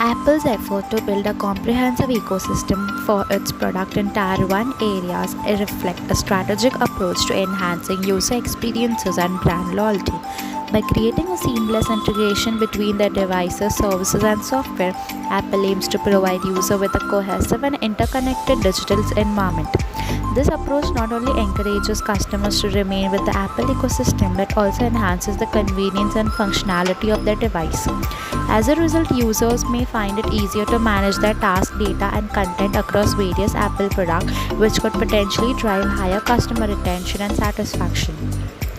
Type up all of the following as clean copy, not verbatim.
Apple's effort to build a comprehensive ecosystem for its product in Tier 1 areas reflect a strategic approach to enhancing user experiences and brand loyalty. By creating a seamless integration between their devices, services, and software, Apple aims to provide users with a cohesive and interconnected digital environment. This approach not only encourages customers to remain with the Apple ecosystem but also enhances the convenience and functionality of their device. As a result, users may find it easier to manage their task, data, and content across various Apple products, which could potentially drive higher customer retention and satisfaction.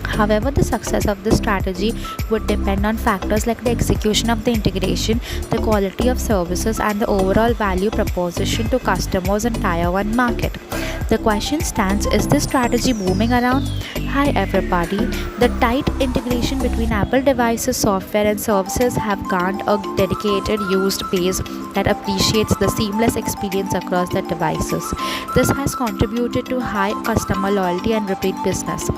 However, the success of this strategy would depend on factors like the execution of the integration, the quality of services, and the overall value proposition to customers in Tier 1 market. The question stands, is this strategy booming around? Hi everybody. The tight integration between Apple devices, software, and services have garnered a dedicated user base that appreciates the seamless experience across the devices. This has contributed to high customer loyalty and repeat business.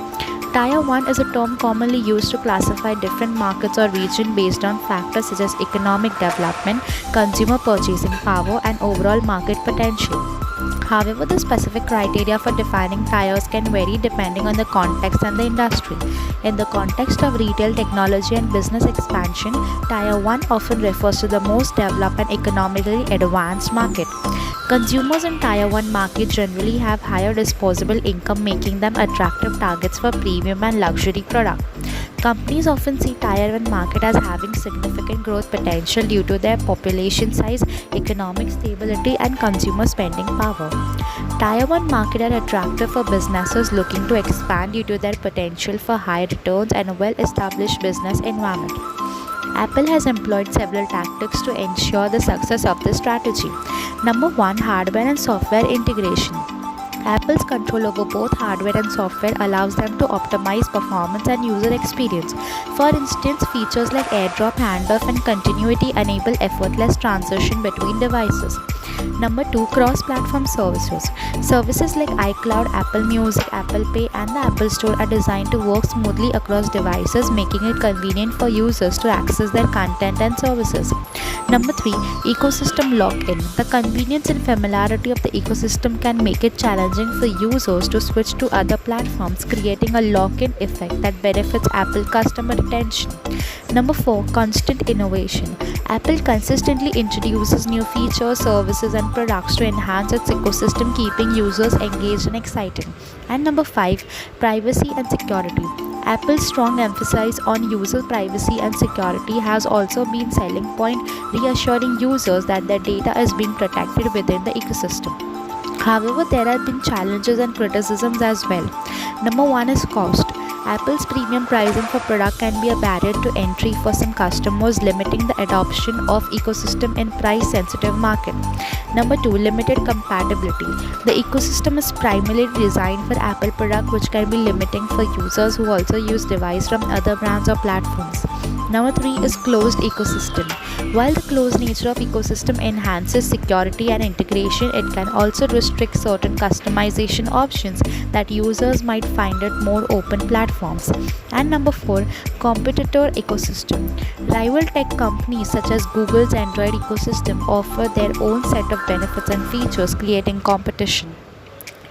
Tier 1 is a term commonly used to classify different markets or regions based on factors such as economic development, consumer purchasing power, and overall market potential. However, the specific criteria for defining tiers can vary depending on the context and the industry. In the context of retail, technology, and business expansion, Tier 1 often refers to the most developed and economically advanced market. Consumers in Tier 1 market generally have higher disposable income, making them attractive targets for premium and luxury products. Companies often see Tier 1 market as having significant growth potential due to their population size, economic stability, and consumer spending power. Tier 1 market are attractive for businesses looking to expand due to their potential for high returns and a well-established business environment. Apple has employed several tactics to ensure the success of this strategy. Number 1. Hardware and software integration. Apple's control over both hardware and software allows them to optimize performance and user experience. For instance, features like AirDrop, handoff, and continuity enable effortless transition between devices. Number 2. Cross-platform services. Services like iCloud, Apple Music, Apple Pay, and the Apple Store are designed to work smoothly across devices, making it convenient for users to access their content and services. Number 3. Ecosystem lock-in. The convenience and familiarity of the ecosystem can make it challenging for users to switch to other platforms, creating a lock-in effect that benefits Apple customer retention. Number 4. Constant innovation. Apple consistently introduces new features, services, and products to enhance its ecosystem, keeping users engaged and excited. And number 5. Privacy and security. Apple's strong emphasis on user privacy and security has also been a selling point, reassuring users that their data is being protected within the ecosystem. However, there have been challenges and criticisms as well. Number 1 is cost. Apple's premium pricing for product can be a barrier to entry for some customers, limiting the adoption of ecosystem in price-sensitive market. Number 2, limited compatibility. The ecosystem is primarily designed for Apple product, which can be limiting for users who also use device from other brands or platforms. Number 3 is closed ecosystem. While the closed nature of ecosystem enhances security and integration, it can also restrict certain customization options that users might find at more open platforms. And number 4, competitor ecosystem. Rival tech companies such as Google's Android ecosystem offer their own set of benefits and features, creating competition.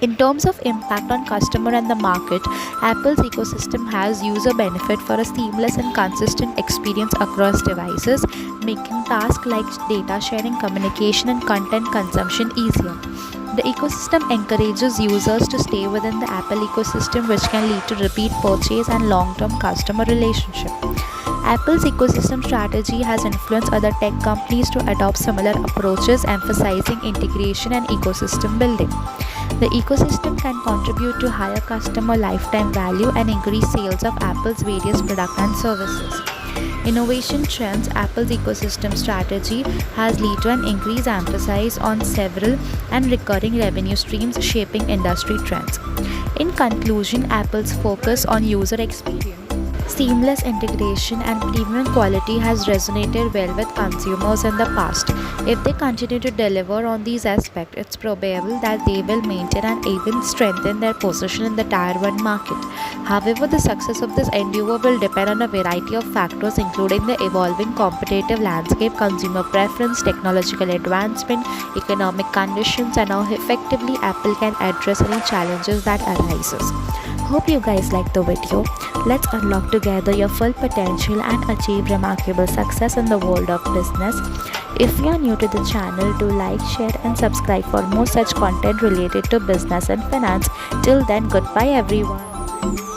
In terms of impact on customer and the market, Apple's ecosystem has user benefit for a seamless and consistent experience across devices, making tasks like data sharing, communication, and content consumption easier. The ecosystem encourages users to stay within the Apple ecosystem, which can lead to repeat purchase and long-term customer relationship. Apple's ecosystem strategy has influenced other tech companies to adopt similar approaches, emphasizing integration and ecosystem building. The ecosystem can contribute to higher customer lifetime value and increase sales of Apple's various products and services. Innovation trends. Apple's ecosystem strategy has led to an increased emphasis on several and recurring revenue streams, shaping industry trends. In conclusion, Apple's focus on user experience, Seamless integration and premium quality has resonated well with consumers in the past. If they continue to deliver on these aspects, it's probable that they will maintain and even strengthen their position in the Tier 1 market. However, the success of this endeavor will depend on a variety of factors, including the evolving competitive landscape, consumer preference, technological advancement, economic conditions, and how effectively Apple can address any challenges that arises. Hope you guys like the video. Let's unlock together your full potential and achieve remarkable success in the world of business. If you are new to the channel, do like, share and subscribe for more such content related to business and finance. Till then, goodbye everyone.